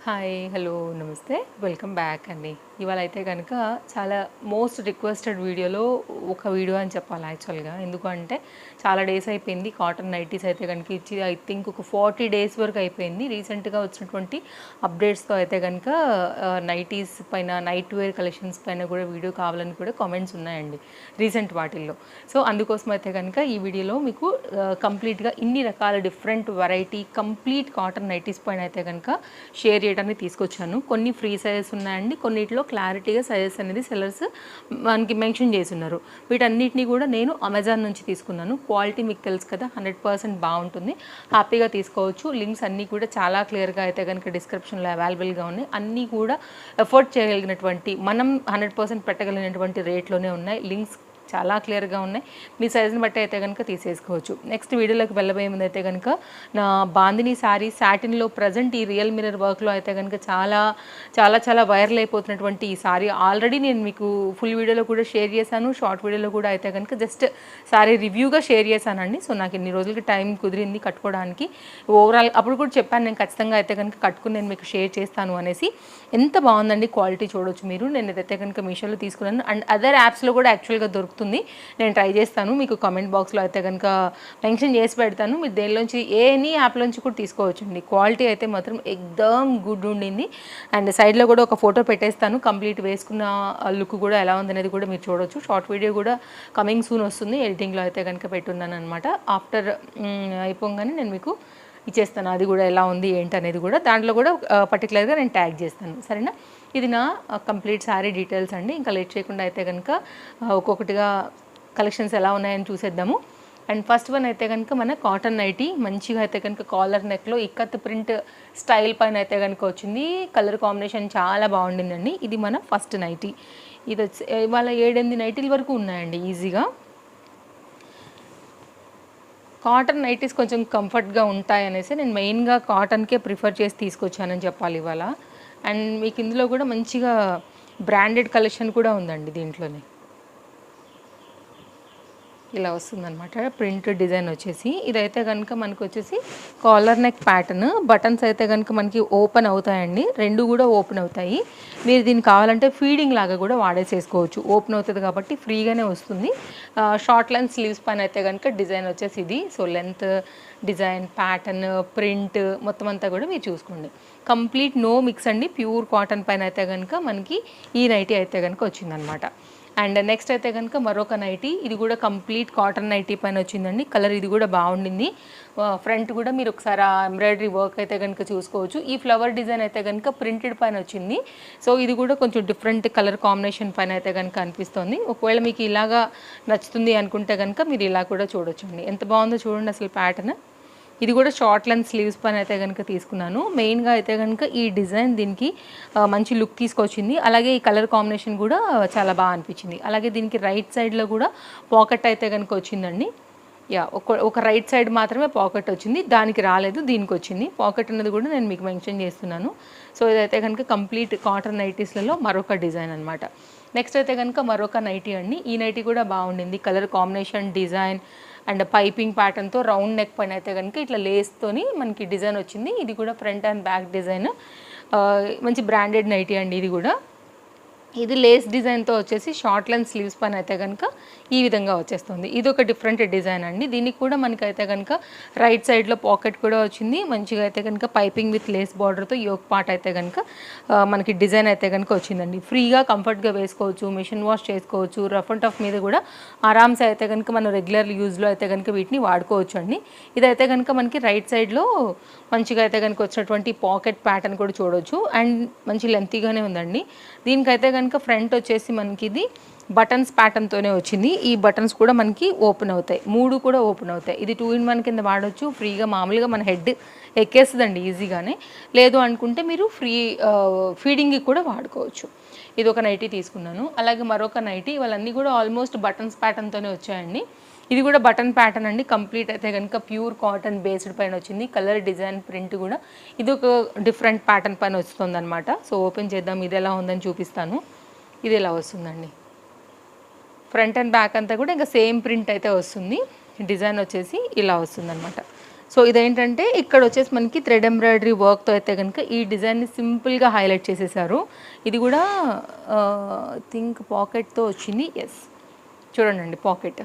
Hi hello నమస్తే welcome back అండి. ఇవాళ అయితే కనుక చాలా మోస్ట్ రిక్వెస్టెడ్ వీడియోలో ఒక వీడియో అని చెప్పాలి యాక్చువల్గా. ఎందుకంటే చాలా డేస్ అయిపోయింది కాటన్ నైటీస్ అయితే కనుక ఇచ్చి ఐ థింక్ ఒక 40 డేస్ వరకు అయిపోయింది. రీసెంట్గా వచ్చినటువంటి అప్డేట్స్తో అయితే కనుక నైటీస్ పైన నైట్ వేర్ కలెక్షన్స్ పైన కూడా వీడియో కావాలని కూడా కామెంట్స్ ఉన్నాయండి రీసెంట్ వాటిల్లో. సో అందుకోసం అయితే కనుక ఈ వీడియోలో మీకు కంప్లీట్గా ఇన్ని రకాల different variety complete cotton nighties పైన అయితే కనుక షేర్ చేయడానికి తీసుకొచ్చాను. కొన్ని ఫ్రీ సైజెస్ ఉన్నాయండి, కొన్నిట్లో క్లారిటీగా సైజెస్ అనేది సెల్లర్స్ మనకి మెన్షన్ చేస్తున్నారు. వీటన్నిటిని కూడా నేను అమెజాన్ నుంచి తీసుకున్నాను. క్వాలిటీ మీకు తెలుసు కదా, 100% బాగుంటుంది, హ్యాపీగా తీసుకోవచ్చు. లింక్స్ అన్నీ కూడా చాలా క్లియర్గా అయితే కనుక డిస్క్రిప్షన్లో అవైలబుల్గా ఉన్నాయి. అన్నీ కూడా ఎఫోర్డ్ చేయగలిగినటువంటి, మనం 100% పెట్టగలిగినటువంటి రేట్లోనే ఉన్నాయి. లింక్స్ చాలా క్లియర్గా ఉన్నాయి. మీ సైజుని బట్టి అయితే కనుక తీసేసుకోవచ్చు. నెక్స్ట్ వీడియోలోకి వెళ్ళబోయే ముందు అయితే కనుక నా బాందిని శారీ సాటిన్లో ప్రజెంట్ ఈ రియల్ మిర్రర్ వర్క్లో అయితే కనుక చాలా చాలా చాలా వైరల్ అయిపోతున్నటువంటి ఈ శారీ ఆల్రెడీ నేను మీకు ఫుల్ వీడియోలో కూడా షేర్ చేశాను, షార్ట్ వీడియోలో కూడా అయితే కనుక జస్ట్ శారీ రివ్యూగా షేర్ చేశానండి. సో నాకు ఇన్ని రోజులకి టైం కుదిరింది కట్టుకోవడానికి. ఓవరాల్ అప్పుడు కూడా చెప్పాను నేను ఖచ్చితంగా అయితే కనుక కట్టుకుని నేను మీకు షేర్ చేస్తాను అనేసి. ఎంత బాగుందండి, క్వాలిటీ చూడొచ్చు మీరు. నేను ఇదైతే కనుక మీషోలో తీసుకున్నాను అండ్ అదర్ యాప్స్లో కూడా యాక్చువల్గా దొరుకుతుంది. నేను ట్రై చేస్తాను, మీకు కామెంట్ బాక్స్లో అయితే కనుక మెన్షన్ చేసి పెడతాను. మీరు దేనిలోంచి ఎనీ యాప్లోంచి కూడా తీసుకోవచ్చండి. క్వాలిటీ అయితే మాత్రం ఎక్దమ్ గుడ్ ఉండింది. అండ్ సైడ్లో కూడా ఒక ఫోటో పెట్టేస్తాను, కంప్లీట్ వేసుకున్న లుక్ కూడా ఎలా ఉందనేది కూడా మీరు చూడవచ్చు. షార్ట్ వీడియో కూడా కమింగ్ సూన్ వస్తుంది, ఎడిటింగ్లో అయితే కనుక పెట్టున్నాను అనమాట. ఆఫ్టర్ అయిపోగానే నేను మీకు ఇచ్చేస్తాను, అది కూడా ఎలా ఉంది ఏంటి అనేది కూడా దాంట్లో కూడా పర్టికులర్గా నేను ట్యాగ్ చేస్తాను, సరేనా. ఇది నా కంప్లీట్ శారీ డీటెయిల్స్ అండి. ఇంకా లేట్ చేయకుండా అయితే కనుక ఒక్కొక్కటిగా కలెక్షన్స్ ఎలా ఉన్నాయని చూసేద్దాము. అండ్ ఫస్ట్ వన్ అయితే కనుక మన కాటన్ నైటీ మంచిగా అయితే కనుక కాలర్ నెక్లో ఇక్కత్ ప్రింట్ స్టైల్ పైన అయితే కనుక వచ్చింది. కలర్ కాంబినేషన్ చాలా బాగుండిందండి. ఇది మన ఫస్ట్ నైటీ. ఇది వచ్చి ఇవాళ 7-8 నైటీల వరకు ఉన్నాయండి ఈజీగా. కాటన్ నైటీస్ కొంచెం కంఫర్ట్గా ఉంటాయనేసి నేను మెయిన్గా కాటన్కే ప్రిఫర్ చేసి తీసుకొచ్చానని చెప్పాలి ఇవాళ. అండ్ మీకు ఇందులో కూడా మంచిగా బ్రాండెడ్ కలెక్షన్ కూడా ఉందండి దీంట్లోనే. ఇలా వస్తుందన్నమాట ప్రింట్ డిజైన్ వచ్చేసి. ఇదైతే కనుక మనకు వచ్చేసి కాలర్ నెక్ ప్యాటర్న్. బటన్స్ అయితే కనుక మనకి ఓపెన్ అవుతాయండి, రెండు కూడా ఓపెన్ అవుతాయి. మీరు దీన్ని కావాలంటే ఫీడింగ్ లాగా కూడా వాడేసేసుకోవచ్చు, ఓపెన్ అవుతుంది కాబట్టి ఫ్రీగానే వస్తుంది. షార్ట్ లెంత్ స్లీవ్స్ పైన అయితే కనుక డిజైన్ వచ్చేసి ఇది. So length design pattern print మొత్తం అంతా కూడా మీరు చూసుకోండి. కంప్లీట్ నో మిక్స్ అండి, ప్యూర్ కాటన్ పైన అయితే కనుక మనకి ఈ నైటీ అయితే కనుక వచ్చిందనమాట. అండ్ నెక్స్ట్ అయితే కనుక మరొక నైటీ. ఇది కూడా కంప్లీట్ కాటన్ నైటీ పైన వచ్చిందండి. కలర్ ఇది కూడా బాగుండింది. ఫ్రంట్ కూడా మీరు ఒకసారి ఎంబ్రాయిడరీ వర్క్ అయితే కనుక చూసుకోవచ్చు. ఈ ఫ్లవర్ డిజైన్ అయితే కనుక ప్రింటెడ్ పైన వచ్చింది. సో ఇది కూడా కొంచెం డిఫరెంట్ కలర్ కాంబినేషన్ పైన అయితే కనుక అనిపిస్తుంది. ఒకవేళ మీకు ఇలాగా నచ్చుతుంది అనుకుంటే కనుక మీరు ఇలా కూడా చూడొచ్చండి. ఎంత బాగుందో చూడండి అసలు ప్యాటర్న్. ఇది కూడా షార్ట్ లెంత్ స్లీవ్స్ పైన అయితే కనుక తీసుకున్నాను. మెయిన్గా అయితే కనుక ఈ డిజైన్ దీనికి మంచి లుక్ తీసుకొచ్చింది. అలాగే ఈ కలర్ కాంబినేషన్ కూడా చాలా బాగా అనిపించింది. అలాగే దీనికి రైట్ సైడ్లో కూడా పాకెట్ అయితే కనుక వచ్చిందండి. యా ఒక రైట్ సైడ్ మాత్రమే పాకెట్ వచ్చింది, దానికి రాలేదు, దీనికి వచ్చింది. పాకెట్ అనేది కూడా నేను మీకు మెన్షన్ చేస్తున్నాను. సో ఇదైతే కనుక కంప్లీట్ కాటన్ నైటీస్లలో మరొక డిజైన్ అనమాట. నెక్స్ట్ అయితే కనుక మరొక నైటీ అండి. ఈ నైటీ కూడా బాగుండింది. Colour combination design and piping ప్యాటర్న్తో రౌండ్ నెక్ పైన అయితే కనుక ఇట్లా లేస్తోని మనకి డిజైన్ వచ్చింది. ఇది కూడా ఫ్రంట్ అండ్ బ్యాక్ డిజైన్. మంచి బ్రాండెడ్ నైటీ అండి ఇది కూడా. ఇది లేస్ డిజైన్తో వచ్చేసి షార్ట్ లెంత్ స్లీవ్స్ పైన అయితే కనుక ఈ విధంగా వచ్చేస్తుంది. ఇది ఒక డిఫరెంట్ డిజైన్ అండి. దీనికి కూడా మనకైతే కనుక రైట్ సైడ్లో పాకెట్ కూడా వచ్చింది. మంచిగా అయితే కనుక పైపింగ్ విత్ లేస్ బార్డర్తో యోక్ పార్ట్ అయితే కనుక మనకి డిజైన్ అయితే కనుక వచ్చిందండి. ఫ్రీగా కంఫర్ట్గా వేసుకోవచ్చు, మిషన్ వాష్ చేసుకోవచ్చు. రఫ్ అండ్ టఫ్ మీద కూడా ఆరామ్సే అయితే కనుక మనం రెగ్యులర్ యూజ్లో అయితే కనుక వీటిని వాడుకోవచ్చు అండి. ఇదైతే కనుక మనకి రైట్ సైడ్లో మంచిగా అయితే కనుక వచ్చినటువంటి పాకెట్ ప్యాటర్న్ కూడా చూడవచ్చు. అండ్ మంచి లెంతీగానే ఉందండి. దీనికైతే కనుక ఫ్రంట్ వచ్చేసి మనకి ఇది బటన్స్ ప్యాటర్న్తోనే వచ్చింది. ఈ బటన్స్ కూడా మనకి ఓపెన్ అవుతాయి, మూడు కూడా ఓపెన్ అవుతాయి. ఇది 2-in-1 కింద వాడవచ్చు. ఫ్రీగా మామూలుగా మన హెడ్ ఎక్కేస్తుందండి ఈజీగానే. లేదు అనుకుంటే మీరు ఫీడింగ్కి కూడా వాడుకోవచ్చు. ఇది ఒక నైటీ తీసుకున్నాను. అలాగే మరొక నైటీ. ఇవన్నీ కూడా ఆల్మోస్ట్ బటన్స్ ప్యాటర్న్తోనే వచ్చాయండి. ఇది కూడా బటన్ ప్యాటర్న్ అండి. కంప్లీట్ అయితే కనుక ప్యూర్ కాటన్ బేస్డ్ పైన వచ్చింది. కలర్ డిజైన్ ప్రింట్ కూడా ఇది ఒక డిఫరెంట్ ప్యాటర్న్ పైన వస్తుంది అనమాట. సో ఓపెన్ చేద్దాం, ఇది ఎలా ఉందని చూపిస్తాను. ఇది ఎలా వస్తుందండి, ఫ్రంట్ అండ్ బ్యాక్ అంతా కూడా ఇంకా సేమ్ ప్రింట్ అయితే వస్తుంది. డిజైన్ వచ్చేసి ఇలా వస్తుందన్నమాట. సో ఇదేంటంటే ఇక్కడ వచ్చేసి మనకి థ్రెడ్ ఎంబ్రాయిడరీ వర్క్తో అయితే కనుక ఈ డిజైన్ని సింపుల్గా హైలైట్ చేసేసారు. ఇది కూడా థింక్ పాకెట్తో వచ్చింది. ఎస్, చూడండి పాకెట్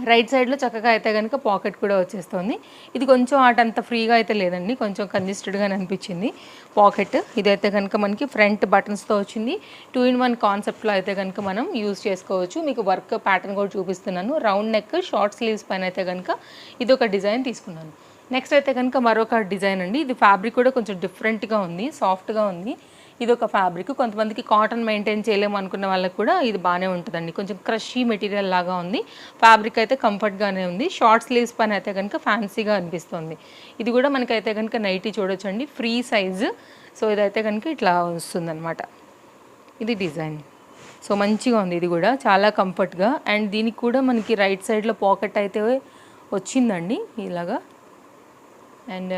రైట్ సైడ్లో చక్కగా అయితే కనుక పాకెట్ కూడా వచ్చేస్తుంది. ఇది కొంచెం అంత ఫ్రీగా అయితే లేదండి, కొంచెం కంజెస్టెడ్గానే అనిపించింది పాకెట్. ఇదైతే కనుక మనకి ఫ్రంట్ బటన్స్తో వచ్చింది. 2-in-1 కాన్సెప్ట్లో అయితే కనుక మనం యూజ్ చేసుకోవచ్చు. మీకు వర్క్ ప్యాటర్న్ కూడా చూపిస్తున్నాను. రౌండ్ నెక్ షార్ట్ స్లీవ్స్ పైన అయితే కనుక ఇది ఒక డిజైన్ తీసుకున్నాను. నెక్స్ట్ అయితే కనుక మరొక డిజైన్ అండి. ఇది ఫ్యాబ్రిక్ కూడా కొంచెం డిఫరెంట్గా ఉంది, సాఫ్ట్గా ఉంది. ఇది ఒక ఫ్యాబ్రిక్. కొంతమందికి కాటన్ మెయింటైన్ చేయలేము అనుకున్న వాళ్ళకి కూడా ఇది బాగానే ఉంటుందండి. కొంచెం క్రషీ మెటీరియల్ లాగా ఉంది. ఫ్యాబ్రిక్ అయితే కంఫర్ట్గానే ఉంది. షార్ట్ స్లీవ్స్ పైన అయితే కనుక ఫ్యాన్సీగా అనిపిస్తుంది. ఇది కూడా మనకైతే కనుక నైటీ చూడొచ్చండి, ఫ్రీ సైజు. సో ఇదైతే కనుక ఇట్లా వస్తుందన్నమాట. ఇది డిజైన్. సో మంచిగా ఉంది, ఇది కూడా చాలా కంఫర్ట్గా. అండ్ దీనికి కూడా మనకి రైట్ సైడ్లో పాకెట్ అయితే వచ్చిందండి ఇలాగా. అండ్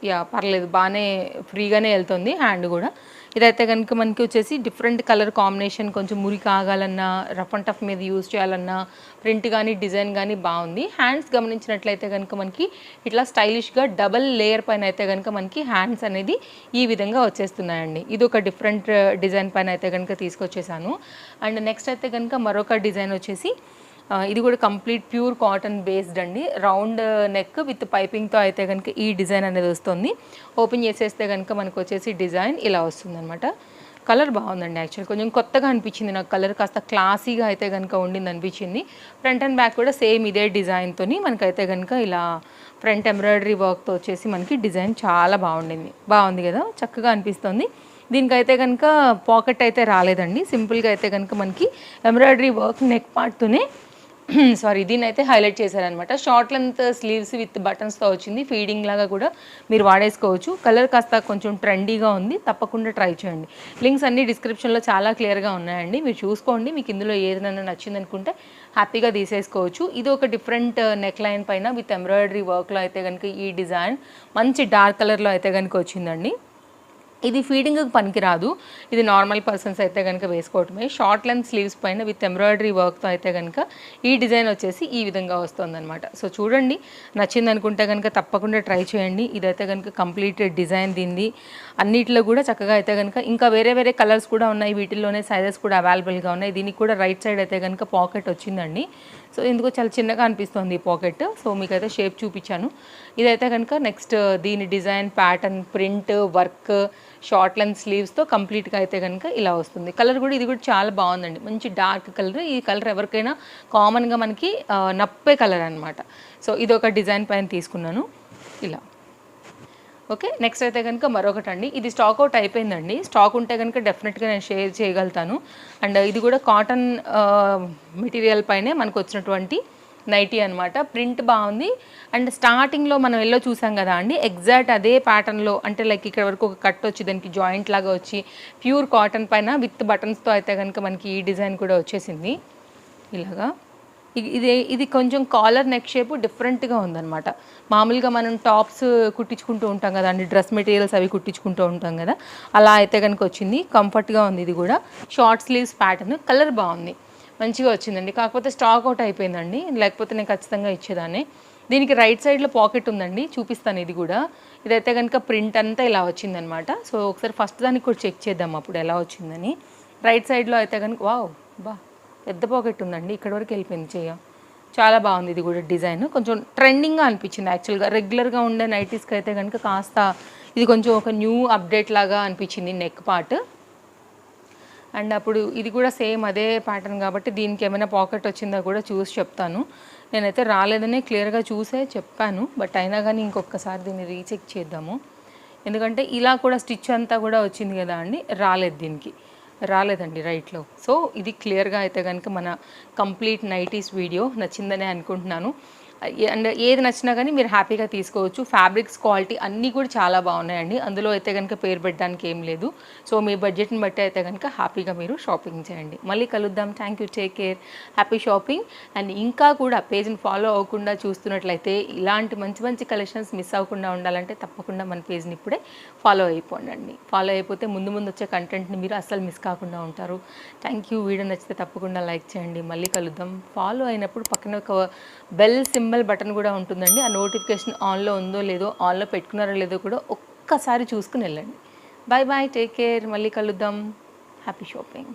యా పర్లేదు, బాగానే ఫ్రీగానే వెళ్తుంది హ్యాండ్ కూడా. ఇదైతే కనుక మనకి వచ్చేసి డిఫరెంట్ కలర్ కాంబినేషన్, కొంచెం మురికి ఆగాలన్నా, రఫ్ అండ్ టఫ్ మీద యూజ్ చేయాలన్నా, ప్రింట్ కానీ డిజైన్ కానీ బాగుంది. హ్యాండ్స్ గమనించినట్లయితే కనుక మనకి ఇట్లా స్టైలిష్గా డబల్ లేయర్ పైన అయితే కనుక మనకి హ్యాండ్స్ అనేది ఈ విధంగా వచ్చేస్తున్నాయండి. ఇది ఒక డిఫరెంట్ డిజైన్ పైన అయితే కనుక తీసుకొచ్చేసాను. అండ్ నెక్స్ట్ అయితే కనుక మరొక డిజైన్ వచ్చేసి ఇది కూడా కంప్లీట్ ప్యూర్ కాటన్ బేస్డ్ అండి. రౌండ్ నెక్ విత్ పైపింగ్తో అయితే కనుక ఈ డిజైన్ అనేది వస్తుంది. ఓపెన్ చేసేస్తే కనుక మనకు వచ్చేసి డిజైన్ ఇలా వస్తుంది అనమాట. కలర్ బాగుందండి. యాక్చువల్ కొంచెం కొత్తగా అనిపించింది నాకు. కలర్ కాస్త క్లాసీగా అయితే కనుక ఉండింది అనిపించింది. ఫ్రంట్ అండ్ బ్యాక్ కూడా సేమ్ ఇదే డిజైన్తో మనకైతే కనుక ఇలా ఫ్రంట్ ఎంబ్రాయిడరీ వర్క్తో వచ్చేసి మనకి డిజైన్ చాలా బాగుంది కదా, చక్కగా అనిపిస్తుంది. దీనికైతే కనుక పాకెట్ అయితే రాలేదండి. సింపుల్గా అయితే కనుక మనకి ఎంబ్రాయిడరీ వర్క్ నెక్ పార్ట్తోనే దీన్ని అయితే హైలైట్ చేశారనమాట. షార్ట్ లెంత్ స్లీవ్స్ విత్ బటన్స్తో వచ్చింది. ఫీడింగ్ లాగా కూడా మీరు వాడేసుకోవచ్చు. కలర్ కాస్త కొంచెం ట్రెండీగా ఉంది, తప్పకుండా ట్రై చేయండి. లింక్స్ అన్ని డిస్క్రిప్షన్లో చాలా క్లియర్గా ఉన్నాయండి, మీరు చూసుకోండి. మీకు ఇందులో ఏదైనా నచ్చింది అనుకుంటే హ్యాపీగా తీసేసుకోవచ్చు. ఇది ఒక డిఫరెంట్ నెక్ లైన్ పైన విత్ ఎంబ్రాయిడరీ వర్క్లో అయితే కనుక ఈ డిజైన్ మంచి డార్క్ కలర్లో అయితే కనుక వచ్చిందండి. ఇది ఫీడింగ్కి పనికిరాదు, ఇది నార్మల్ పర్సన్స్ అయితే కనుక వేసుకోవటమే. షార్ట్ లెంత్ స్లీవ్స్ పైన విత్ ఎంబ్రాయిడరీ వర్క్తో అయితే కనుక ఈ డిజైన్ వచ్చేసి ఈ విధంగా వస్తుందన్నమాట. సో చూడండి, నచ్చింది అనుకుంటే కనుక తప్పకుండా ట్రై చేయండి. ఇదైతే కనుక కంప్లీట్ డిజైన్ దీనిది. అన్నిట్లో కూడా చక్కగా అయితే కనుక ఇంకా వేరే వేరే కలర్స్ కూడా ఉన్నాయి, వీటిల్లోనే సైజెస్ కూడా అవైలబుల్గా ఉన్నాయి. దీనికి కూడా రైట్ సైడ్ అయితే కనుక పాకెట్ వచ్చిందండి. సో ఎందుకో చాలా చిన్నగా అనిపిస్తుంది ఈ పాకెట్. సో మీకైతే షేప్ చూపించాను. ఇదైతే కనుక నెక్స్ట్ దీని design pattern print work short length స్లీవ్స్తో కంప్లీట్గా అయితే కనుక ఇలా వస్తుంది. కలర్ కూడా ఇది కూడా చాలా బాగుందండి, మంచి డార్క్ కలర్. ఈ కలర్ ఎవరికైనా కామన్గా మనకి నప్పే కలర్ అనమాట. సో ఇది ఒక డిజైన్ పైన తీసుకున్నాను ఇలా. ఓకే, నెక్స్ట్ అయితే కనుక మరొకటి అండి. ఇది స్టాక్ అవుట్ అయిపోయిందండి. స్టాక్ ఉంటే కనుక డెఫినెట్గా నేను షేర్ చేయగలుగుతాను. అండ్ ఇది కూడా కాటన్ మెటీరియల్ పైనే మనకు వచ్చినటువంటి నైటీ అనమాట. ప్రింట్ బాగుంది. అండ్ స్టార్టింగ్లో మనం ఎల్లో చూసాం కదా అండి, ఎగ్జాక్ట్ అదే ప్యాటర్న్లో, అంటే లైక్ ఇక్కడ వరకు ఒక కట్ వచ్చి దానికి జాయింట్ లాగా వచ్చి ప్యూర్ కాటన్ పైన విత్ బటన్స్తో అయితే కనుక మనకి ఈ డిజైన్ కూడా వచ్చేసింది ఇలాగా. ఇది కొంచెం కాలర్ నెక్ షేప్ డిఫరెంట్గా ఉందన్నమాట. మామూలుగా మనం టాప్స్ కుట్టించుకుంటూ ఉంటాం కదా అండి, డ్రెస్ మెటీరియల్స్ అవి కుట్టించుకుంటూ ఉంటాం కదా, అలా అయితే కనుక వచ్చింది. కంఫర్ట్గా ఉంది. ఇది కూడా షార్ట్ స్లీవ్స్ ప్యాటర్న్. కలర్ బాగుంది, మంచిగా వచ్చిందండి. కాకపోతే స్టాక్ అవుట్ అయిపోయిందండి, లేకపోతే నేను ఖచ్చితంగా ఇచ్చేదాన్ని. దీనికి రైట్ సైడ్లో పాకెట్ ఉందండి, చూపిస్తాను. ఇది కూడా ఇదైతే కనుక ప్రింట్ అంతా ఇలా వచ్చిందనమాట. సో ఒకసారి ఫస్ట్ దానికి కూడా చెక్ చేద్దాం అప్పుడు ఎలా వచ్చిందని. రైట్ సైడ్లో అయితే కనుక వావ్ పెద్ద పాకెట్ ఉందండి, ఇక్కడ వరకు వెళ్ళిపోయింది చెయ్య. చాలా బాగుంది. ఇది కూడా డిజైన్ కొంచెం ట్రెండింగ్గా అనిపించింది. యాక్చువల్గా రెగ్యులర్గా ఉండే నైటీస్కి అయితే కనుక కాస్త ఇది కొంచెం ఒక న్యూ అప్డేట్ లాగా అనిపించింది నెక్ పార్ట్. అండ్ అప్పుడు ఇది కూడా సేమ్ అదే ప్యాటర్న్ కాబట్టి దీనికి ఏమైనా పాకెట్ వచ్చిందో కూడా చూసి చెప్తాను. నేనైతే రాలేదనే క్లియర్గా చూసే చెప్పాను, బట్ అయినా కానీ ఇంకొకసారి దీన్ని రీచెక్ చేద్దాము. ఎందుకంటే ఇలా కూడా స్టిచ్ అంతా కూడా వచ్చింది కదా అండి, రాలేదండి రైట్లో. సో ఇది క్లియర్గా అయితే కనుక మన కంప్లీట్ నైటీస్ వీడియో నచ్చిందనే అనుకుంటున్నాను. అండ్ ఏది నచ్చినా కానీ మీరు హ్యాపీగా తీసుకోవచ్చు. ఫ్యాబ్రిక్స్ క్వాలిటీ అన్నీ కూడా చాలా బాగున్నాయండి, అందులో అయితే కనుక పేరు పెట్టడానికి ఏం లేదు. సో మీ బడ్జెట్ని బట్టి అయితే కనుక హ్యాపీగా మీరు షాపింగ్ చేయండి. మళ్ళీ కలుద్దాం. Thank you, take care, happy shopping. And ఇంకా కూడా పేజ్ని ఫాలో అవ్వకుండా చూస్తున్నట్లయితే ఇలాంటి మంచి మంచి కలెక్షన్స్ మిస్ అవ్వకుండా ఉండాలంటే తప్పకుండా మన పేజ్ని ఇప్పుడే ఫాలో అయిపోండి. ఫాలో అయిపోతే ముందు వచ్చే కంటెంట్ని మీరు అస్సలు మిస్ కాకుండా ఉంటారు. Thank you. వీడియో నచ్చితే తప్పకుండా లైక్ చేయండి. మళ్ళీ కలుద్దాం. ఫాలో అయినప్పుడు పక్కన ఒక బెల్ సింబల్ సింబల్ బటన్ కూడా ఉంటుందండి. ఆ నోటిఫికేషన్ ఆన్లో ఉందో లేదో, ఆన్లో పెట్టుకున్నారో లేదో కూడా ఒక్కసారి చూసుకుని వెళ్ళండి. బాయ్ బాయ్, టేక్ కేర్, మళ్ళీ కలుద్దాం. Happy shopping.